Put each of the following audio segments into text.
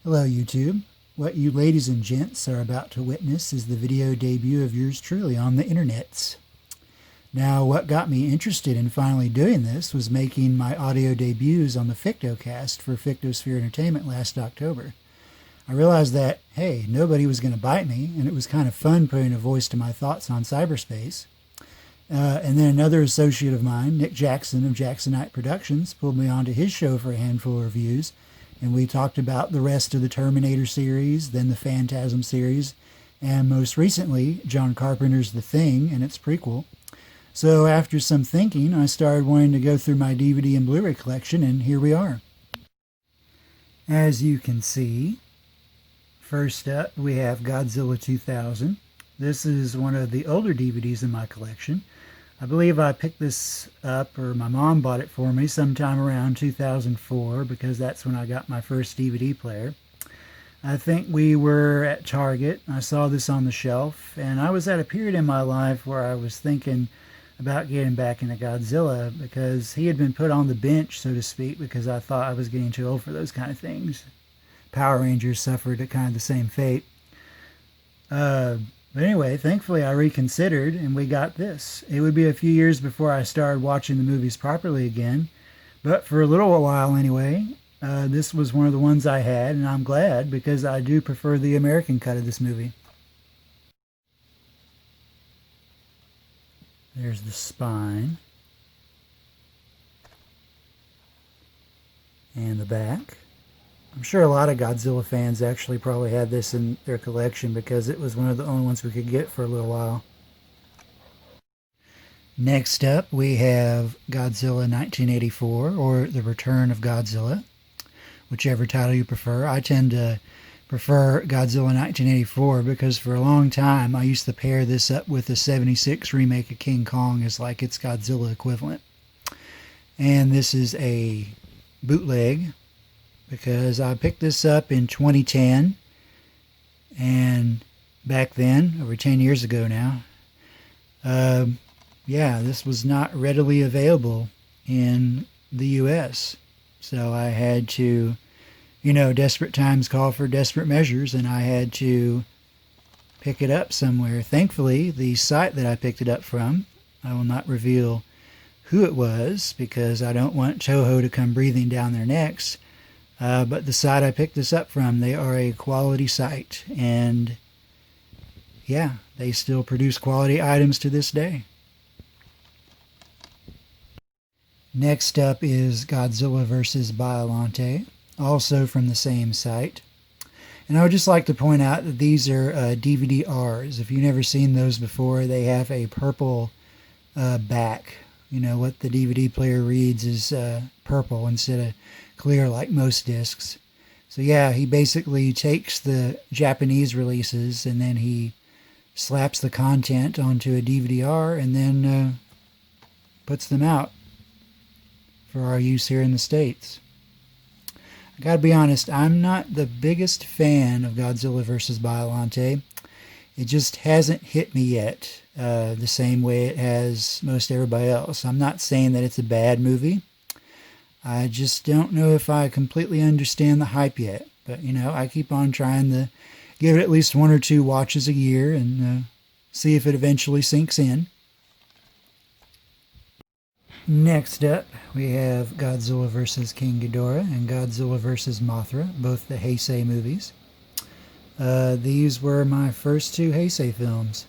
Hello YouTube. What you ladies and gents are about to witness is the video debut of yours truly on the internets. Now, what got me interested in finally doing this was making my audio debuts on the Fictocast for Fictosphere Entertainment last October. I realized that, hey, nobody was going to bite me, and it was kind of fun putting a voice to my thoughts on cyberspace. And then another associate of mine, Nick Jackson of Jacksonite Productions, pulled me onto his show for a handful of reviews, and we talked about the rest of the Terminator series, then the Phantasm series, and most recently, John Carpenter's The Thing and its prequel. So after some thinking, I started wanting to go through my DVD and Blu-ray collection, and here we are. As you can see, first up we have Godzilla 2000. This is one of the older DVDs in my collection. I believe I picked this up, or my mom bought it for me sometime around 2004 because that's when I got my first DVD player. I think we were at Target. I saw this on the shelf, and I was at a period in my life where I was thinking about getting back into Godzilla because he had been put on the bench, so to speak, because I thought I was getting too old for those kind of things. Power Rangers suffered a kind of the same fate. But anyway, thankfully I reconsidered and we got this. It would be a few years before I started watching the movies properly again, but for a little while anyway, this was one of the ones I had, and I'm glad because I do prefer the American cut of this movie. There's the spine and the back. I'm sure a lot of Godzilla fans actually probably had this in their collection because it was one of the only ones we could get for a little while. Next up, we have Godzilla 1984, or The Return of Godzilla, whichever title you prefer. I tend to prefer Godzilla 1984 because for a long time I used to pair this up with the 76 remake of King Kong as like its Godzilla equivalent. And this is a bootleg, because I picked this up in 2010, and back then, over 10 years ago now, yeah, this was not readily available in the US. So I had to, desperate times call for desperate measures, and I had to pick it up somewhere. Thankfully, the site that I picked it up from, I will not reveal who it was because I don't want Toho to come breathing down their necks. But the site I picked this up from, they are a quality site, and yeah, they still produce quality items to this day. Next up is Godzilla vs. Biollante, also from the same site. And I would just like to point out that these are DVD-Rs. If you've never seen those before, they have a purple back. What the DVD player reads is purple instead of clear like most discs. So yeah, he basically takes the Japanese releases and then he slaps the content onto a DVD-R and then puts them out for our use here in the States. I gotta be honest, I'm not the biggest fan of Godzilla vs. Biollante. It just hasn't hit me yet the same way it has most everybody else. I'm not saying that it's a bad movie. I just don't know if I completely understand the hype yet. But, I keep on trying to give it at least 1 or 2 watches a year and see if it eventually sinks in. Next up, we have Godzilla vs. King Ghidorah and Godzilla vs. Mothra, both the Heisei movies. These were my first 2 Heisei films.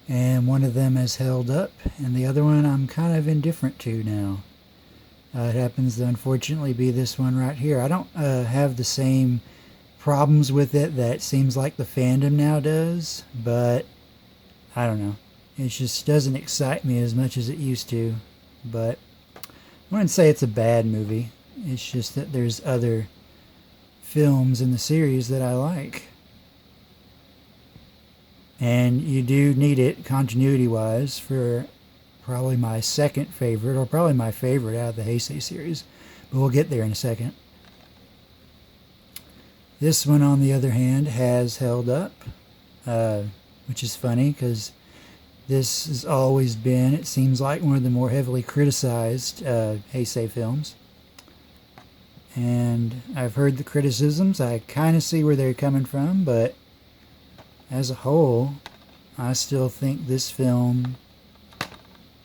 And one of them has held up, and the other one I'm kind of indifferent to now. It happens to unfortunately be this one right here. I don't have the same problems with it that it seems like the fandom now does, but I don't know. It just doesn't excite me as much as it used to. But I wouldn't say it's a bad movie. It's just that there's other films in the series that I like. And you do need it continuity-wise for probably my second favorite, or probably my favorite out of the Heisei series. But we'll get there in a second. This one, on the other hand, has held up, which is funny because this has always been, it seems like, one of the more heavily criticized Heisei films. and I've heard the criticisms. I kind of see where they're coming from, but as a whole, I still think this film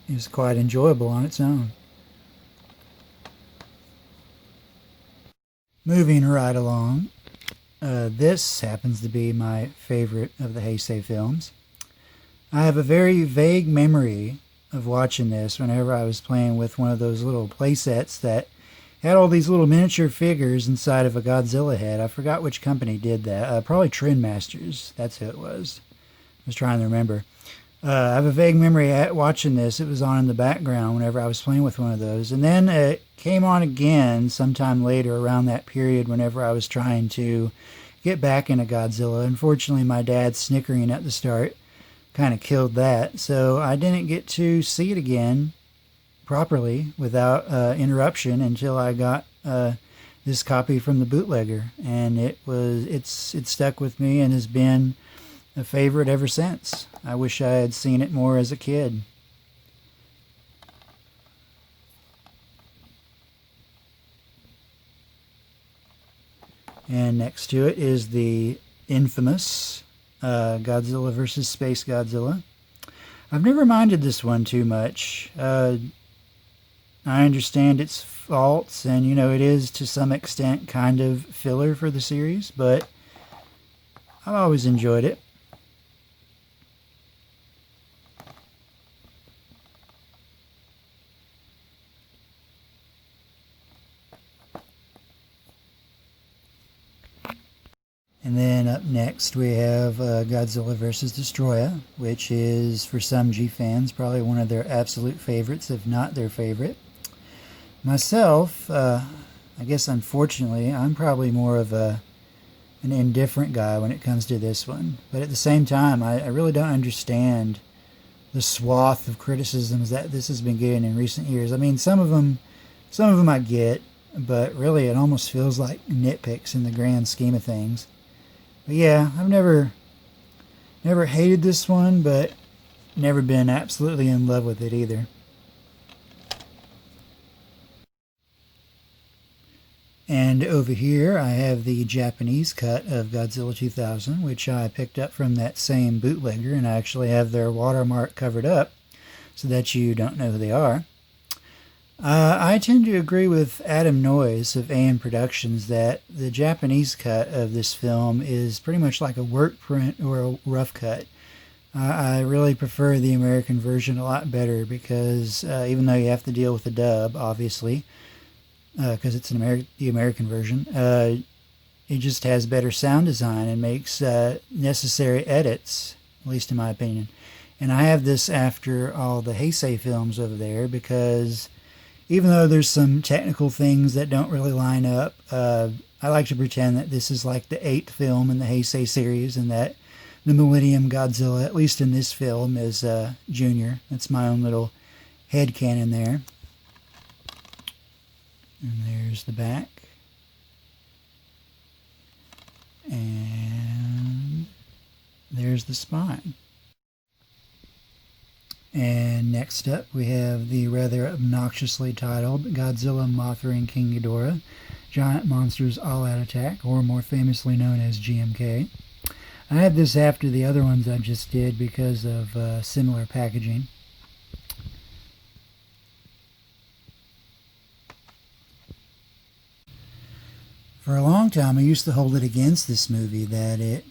is quite enjoyable on its own. Moving right along, this happens to be my favorite of the Heisei films. I have a very vague memory of watching this whenever I was playing with one of those little play sets that had all these little miniature figures inside of a Godzilla head. I forgot which company did that. Probably Trend Masters. That's who it was. I was trying to remember. I have a vague memory at watching this. It was on in the background whenever I was playing with one of those. And then it came on again sometime later around that period whenever I was trying to get back into Godzilla. Unfortunately, my dad's snickering at the start kind of killed that. So I didn't get to see it again properly without interruption until I got this copy from the bootlegger. And it's stuck with me and has been a favorite ever since. I wish I had seen it more as a kid. And next to it is the infamous Godzilla vs. SpaceGodzilla. I've never minded this one too much. I understand its faults, and it is to some extent kind of filler for the series, but I've always enjoyed it. And then up next we have Godzilla vs. Destoroyah, which is, for some G fans, probably one of their absolute favorites, if not their favorite. Myself, I guess unfortunately, I'm probably more of an indifferent guy when it comes to this one. But at the same time, I really don't understand the swath of criticisms that this has been getting in recent years. I mean, some of them I get, but really it almost feels like nitpicks in the grand scheme of things. But yeah, I've never hated this one, but never been absolutely in love with it either. And over here I have the Japanese cut of Godzilla 2000, which I picked up from that same bootlegger, and I actually have their watermark covered up so that you don't know who they are. I tend to agree with Adam Noyes of AM Productions that the Japanese cut of this film is pretty much like a work print or a rough cut. I really prefer the American version a lot better because even though you have to deal with the dub, obviously, because it's the American version, it just has better sound design and makes necessary edits, at least in my opinion. And I have this after all the Heisei films over there because even though there's some technical things that don't really line up, I like to pretend that this is like the 8th film in the Heisei series and that the Millennium Godzilla, at least in this film, is Junior. That's my own little headcanon there. And there's the back. And there's the spine. And next up we have the rather obnoxiously titled Godzilla, Mothra, and King Ghidorah, Giant Monsters All Out Attack, or more famously known as GMK. I had this after the other ones I just did because of similar packaging. For a long time, I used to hold it against this movie that it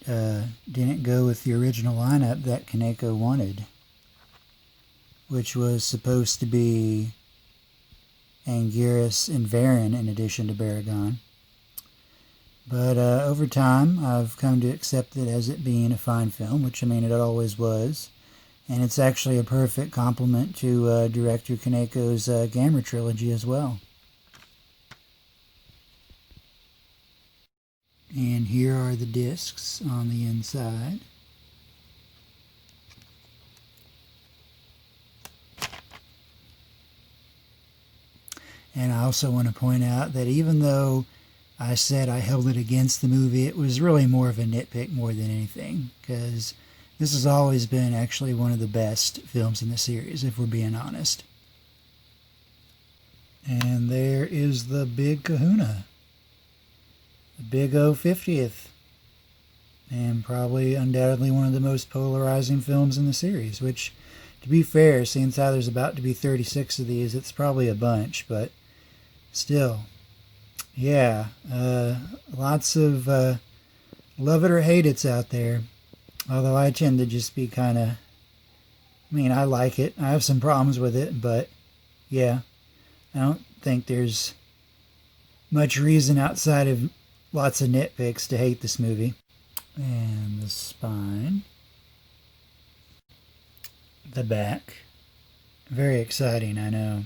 didn't go with the original lineup that Kaneko wanted, which was supposed to be Anguirus and Varan in addition to Baragon. But over time, I've come to accept it as it being a fine film, which I mean it always was. And it's actually a perfect complement to director Kaneko's Gamera trilogy as well. And here are the discs on the inside. And I also want to point out that even though I said I held it against the movie, it was really more of a nitpick more than anything, because this has always been actually one of the best films in the series, if we're being honest. And there is the big kahuna. the big O 50th. And probably undoubtedly one of the most polarizing films in the series, which, to be fair, since how there's about to be 36 of these, it's probably a bunch, but still. Yeah, lots of love it or hate it's out there. Although I tend to just be kind of, I like it. I have some problems with it, but yeah, I don't think there's much reason outside of lots of nitpicks to hate this movie. And the spine. The back. Very exciting, I know.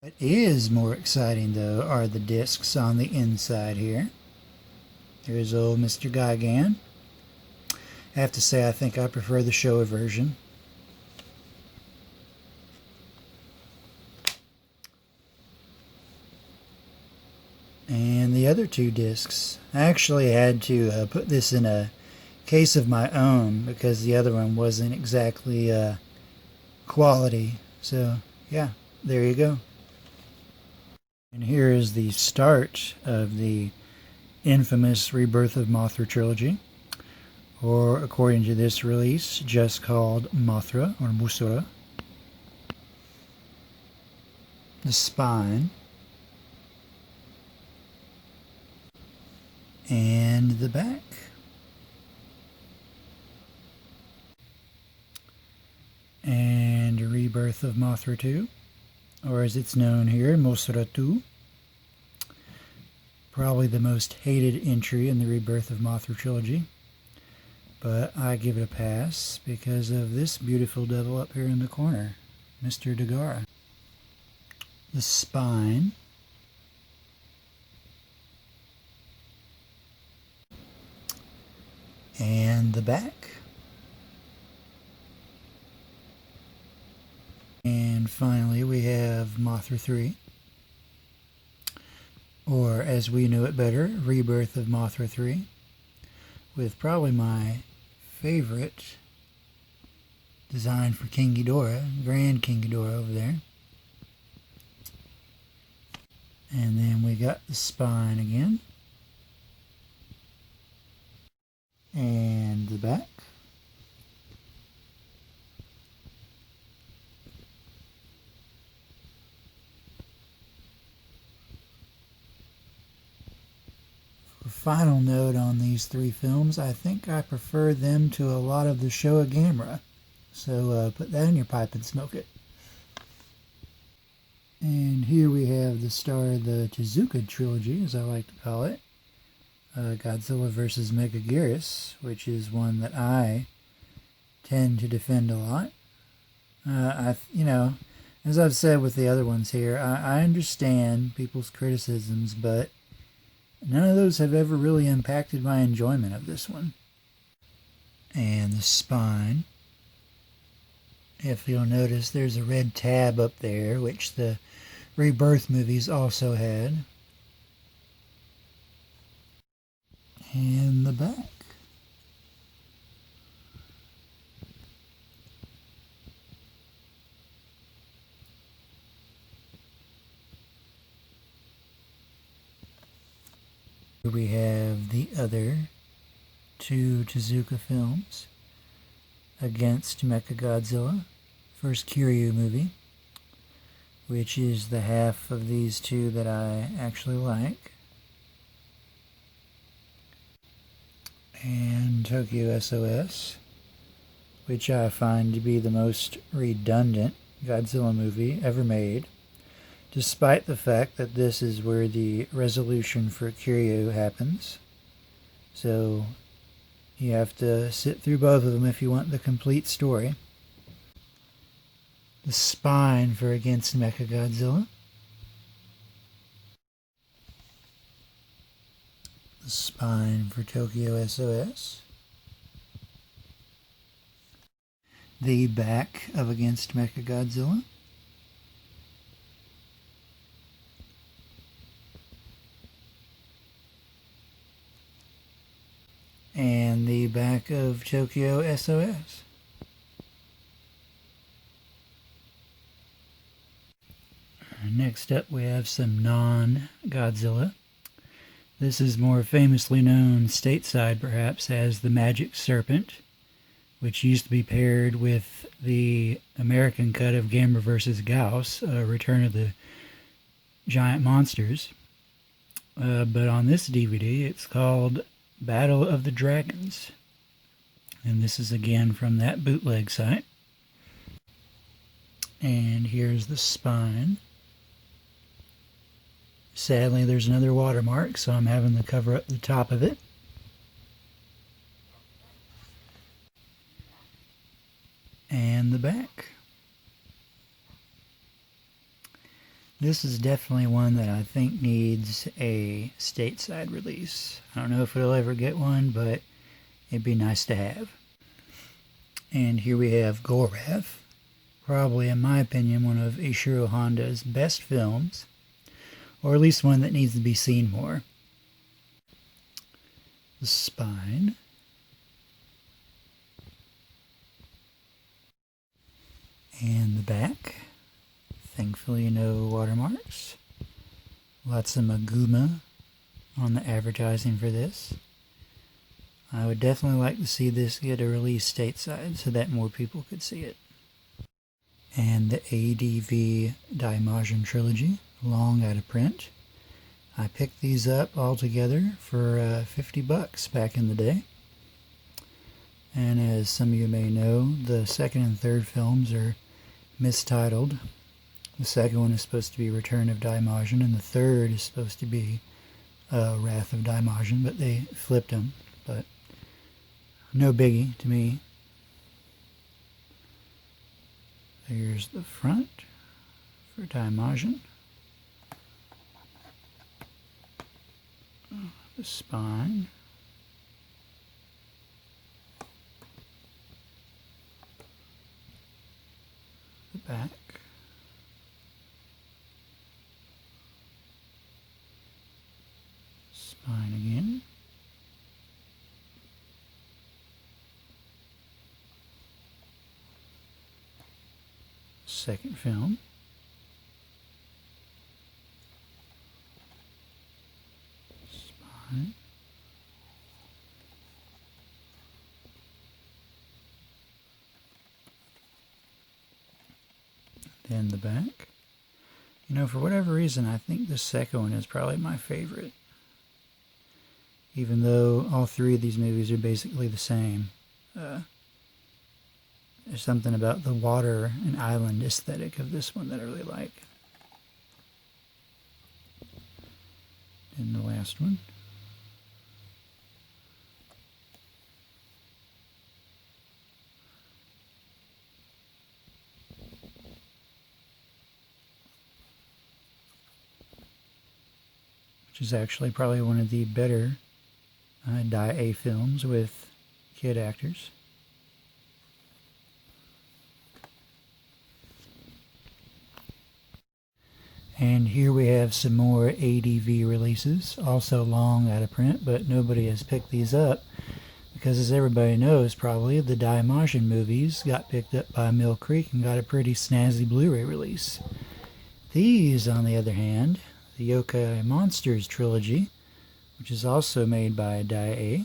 What is more exciting, though, are the discs on the inside here. There's old Mr. Gigan. I have to say, I think I prefer the Showa version. And the other two discs. I actually had to put this in a case of my own because the other one wasn't exactly quality. So, yeah, there you go. And here is the start of the infamous Rebirth of Mothra trilogy, or according to this release, just called Mothra or Musura. The spine. And the back. And Rebirth of Mothra 2, or as it's known here, Mothra 2. Probably the most hated entry in the Rebirth of Mothra trilogy. But I give it a pass because of this beautiful devil up here in the corner, Mr. Dogora. The spine. And the back. And finally we have Mothra 3, or as we know it better, Rebirth of Mothra 3, with probably my favorite design for King Ghidorah, Grand King Ghidorah over there. And then we got the spine again. And the back. For final note on these three films, I think I prefer them to a lot of the Showa Gamera. So put that in your pipe and smoke it. And here we have the star of the Tezuka trilogy, as I like to call it. Godzilla vs. Megaguirus, which is one that I tend to defend a lot. As I've said with the other ones here, I understand people's criticisms, but none of those have ever really impacted my enjoyment of this one. And the spine. If you'll notice, there's a red tab up there, which the Rebirth movies also had. And the back. Here we have the other two Tezuka films against Mechagodzilla, first Kiryu movie, which is the half of these two that I actually like. And Tokyo SOS, which I find to be the most redundant Godzilla movie ever made, despite the fact that this is where the resolution for Kiryu happens. So you have to sit through both of them if you want the complete story. The spine for Against Mechagodzilla. The spine for Tokyo SOS. The back of Against Mechagodzilla. And the back of Tokyo SOS. Next up we have some non-Godzilla. This is more famously known stateside perhaps as the Magic Serpent, which used to be paired with the American cut of Gamera vs. Gauss, Return of the Giant Monsters. But on this DVD, it's called Battle of the Dragons. And this is again from that bootleg site. And here's the spine. Sadly, there's another watermark, so I'm having to cover up the top of it. And the back. This is definitely one that I think needs a stateside release. I don't know if it'll ever get one, but it'd be nice to have. And here we have Gorath, probably in my opinion one of Ishiro Honda's best films, or at least one that needs to be seen more. The spine. And the back. Thankfully no watermarks. Lots of maguma on the advertising for this. I would definitely like to see this get a release stateside so that more people could see it. And the ADV Daimajin Trilogy, long out of print. I picked these up all together for $50 back in the day. And as some of you may know, the second and third films are mistitled. The second one is supposed to be Return of Daimajin, and the third is supposed to be Wrath of Daimajin, but they flipped them. But no biggie to me. Here's the front for Daimajin. The spine. The back. Spine again. Second film. Spine. Then the back. You know, for whatever reason, I think the second one is probably my favorite. Even though all three of these movies are basically the same. There's something about the water and island aesthetic of this one that I really like. And the last one. Which is actually probably one of the better Dai films with kid actors. And here we have some more ADV releases, also long out of print, but nobody has picked these up because, as everybody knows probably, the Daimajin movies got picked up by Mill Creek and got a pretty snazzy Blu-ray release. These, on the other hand, the Yokai Monsters trilogy, which is also made by Dai,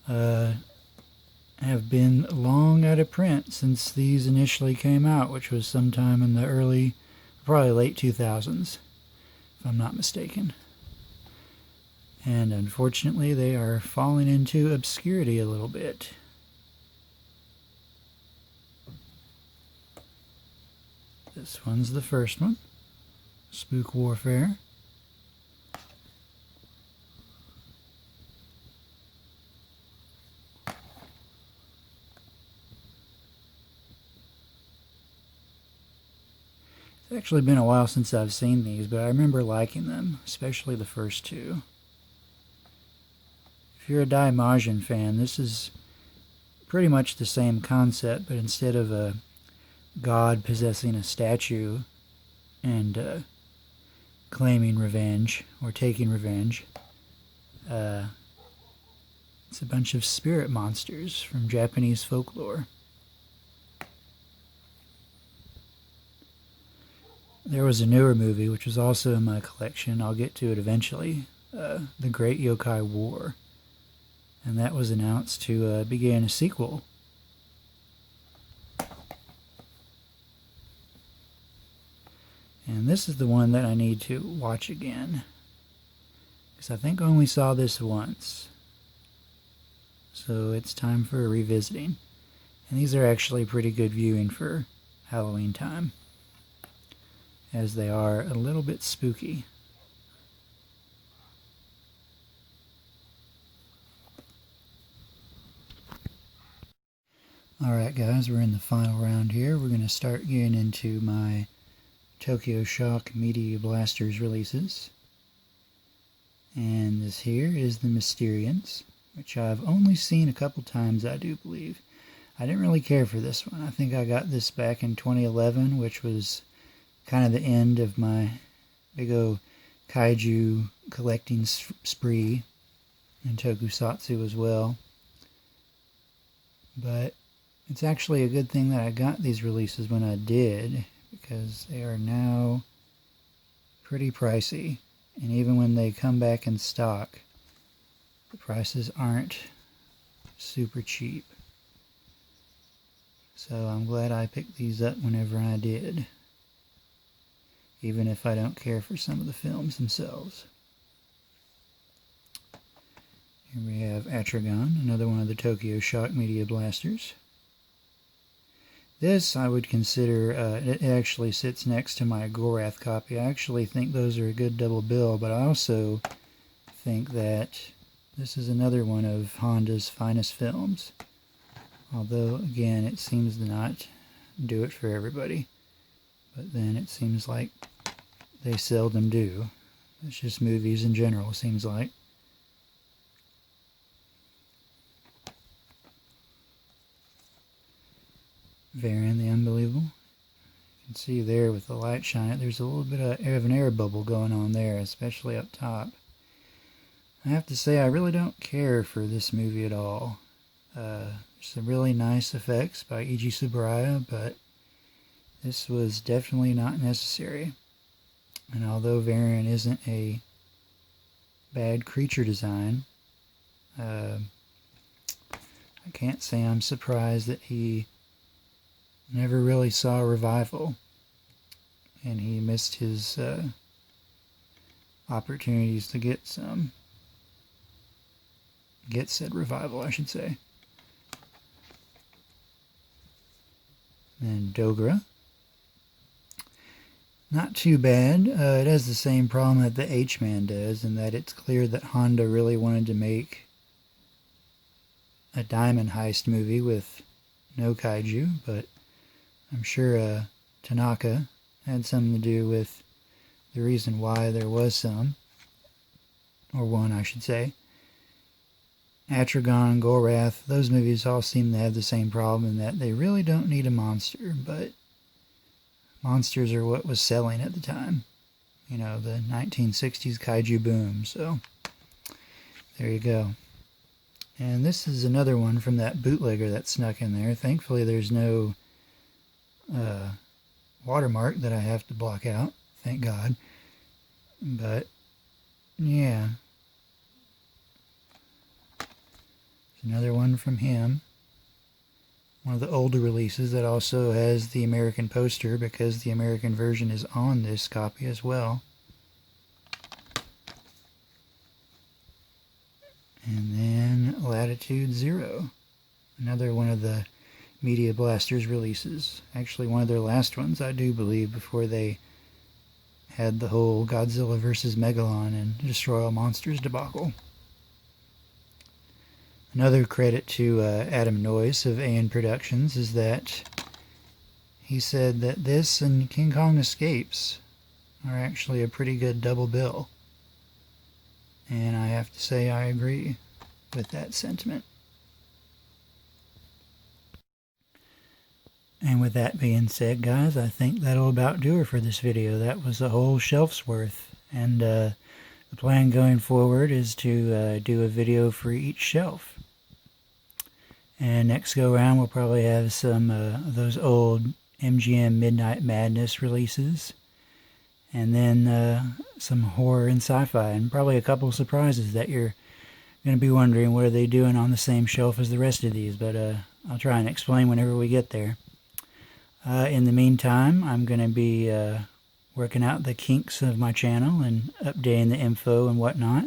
have been long out of print since these initially came out, which was sometime in the early, probably late 2000s, if I'm not mistaken. And unfortunately, they are falling into obscurity a little bit. This one's the first one, Spook Warfare. It's actually been a while since I've seen these, but I remember liking them, especially the first two. If you're a Daimajin fan, this is pretty much the same concept, but instead of a god possessing a statue and claiming revenge or taking revenge, it's a bunch of spirit monsters from Japanese folklore. There was a newer movie, which was also in my collection, I'll get to it eventually, The Great Yokai War. And that was announced to begin a sequel. And this is the one that I need to watch again, because I think I only saw this once. So it's time for a revisiting. And these are actually pretty good viewing for Halloween time, as they are a little bit spooky. Alright guys, we're in the final round here. We're going to start getting into my Tokyo Shock Media Blasters releases. And this here is the Mysterians, which I've only seen a couple times, I do believe. I didn't really care for this one. I think I got this back in 2011, which was kind of the end of my big old kaiju collecting spree, and tokusatsu as well. But it's actually a good thing that I got these releases when I did, because they are now pretty pricey, and even when they come back in stock, the prices aren't super cheap. So I'm glad I picked these up whenever I did, even if I don't care for some of the films themselves. Here we have Atragon, another one of the Tokyo Shock Media Blasters. This I would consider, it actually sits next to my Gorath copy. I actually think those are a good double bill, but I also think that this is another one of Honda's finest films. Although, again, it seems to not do it for everybody. But then it seems like they seldom do. It's just movies in general, it seems like. Varan the Unbelievable. You can see there with the light shining, there's a little bit of an air bubble going on there, especially up top. I have to say, I really don't care for this movie at all. There's some really nice effects by Eiji Tsuburaya, but this was definitely not necessary. And although Varan isn't a bad creature design, I can't say I'm surprised that he never really saw a revival, and he missed his opportunities to get said revival, I should say. And Dogora. Not too bad. It has the same problem that the H-Man does, in that it's clear that Honda really wanted to make a diamond heist movie with no kaiju, but I'm sure Tanaka had something to do with the reason why there was some, or one I should say. Atragon, Gorath, those movies all seem to have the same problem, in that they really don't need a monster, but monsters are what was selling at the time. You know, the 1960s kaiju boom, so there you go. And this is another one from that bootlegger that snuck in there. Thankfully there's no watermark that I have to block out, thank God. But yeah, another one from him, one of the older releases that also has the American poster, because the American version is on this copy as well. And then Latitude Zero, another one of the Media Blasters releases. Actually one of their last ones, I do believe, before they had the whole Godzilla vs. Megalon and Destroy All Monsters debacle. Another credit to Adam Noyce of AN Productions is that he said that this and King Kong Escapes are actually a pretty good double bill. And I have to say I agree with that sentiment. And with that being said, guys, I think that'll about do it for this video. That was a whole shelf's worth. And the plan going forward is to do a video for each shelf. And next go around we'll probably have some of those old MGM Midnight Madness releases. and then some horror and sci-fi, and probably a couple of surprises that you're going to be wondering what are they doing on the same shelf as the rest of these, but I'll try and explain whenever we get there. In the meantime, I'm going to be working out the kinks of my channel and updating the info and whatnot.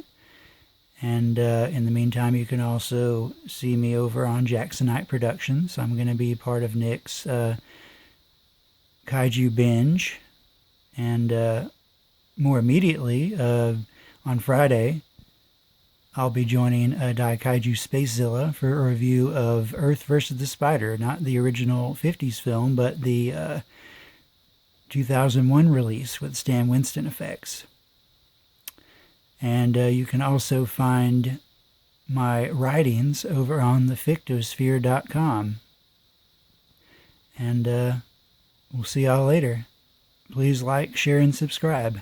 And in the meantime, you can also see me over on Jacksonite Productions. I'm going to be part of Nick's Kaiju Binge. And more immediately, on Friday, I'll be joining Daikaiju SpaceZilla for a review of Earth vs. the Spider. Not the original 50s film, but the 2001 release with Stan Winston effects. And you can also find my writings over on the Fictosphere.com. And we'll see y'all later. Please like, share, and subscribe.